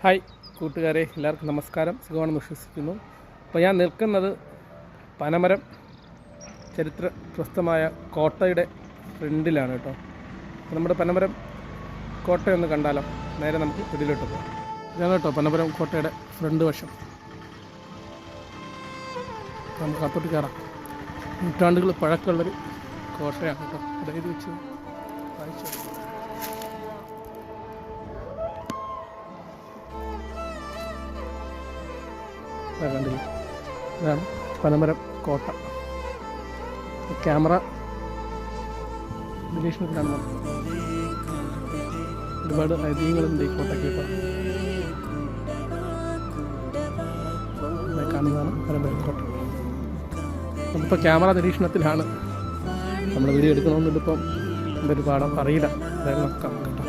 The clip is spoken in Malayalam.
ഹായ് കൂട്ടുകാരെ, എല്ലാവർക്കും നമസ്കാരം. സുഖമാണെന്ന് വിശ്വസിക്കുന്നു. അപ്പോൾ ഞാൻ നിൽക്കുന്നത് പനമരം ചരിത്ര പ്രസിദ്ധമായ കോട്ടയുടെ ഫ്രണ്ടിലാണ് കേട്ടോ. അപ്പോൾ നമ്മുടെ പനമരം കോട്ടയൊന്ന് കണ്ടാലോ? നേരെ നമുക്ക് വെടിയിലോട്ട് പോകാം. ഇതാണ് കേട്ടോ പനമരം കോട്ടയുടെ ഫ്രണ്ട് വശം. നമുക്ക് അകത്തോട്ട് കയറാം. നൂറ്റാണ്ടുകൾ പഴക്കമുള്ളൊരു കോട്ടയാണ് കേട്ടോ. അതായത് വെച്ച് വായിച്ചു കണ്ടില്ല, ഇതാണ് പനമരം കോട്ട. ക്യാമറ നിരീക്ഷണത്തിലാണ് നമ്മൾ. ഒരുപാട് ഐതിഹ്യങ്ങളുണ്ട് ഈ കോട്ടയ്ക്ക്. കാണുന്നതാണ് പനമരം കോട്ട. നമുക്കിപ്പോൾ ക്യാമറ നിരീക്ഷണത്തിലാണ്. നമ്മൾ വീഡിയോ എടുക്കണമെന്നുണ്ട്. ഇപ്പം എന്തൊരു പാഠം അറിയില്ല, അതായത് നോക്കാം കേട്ടോ.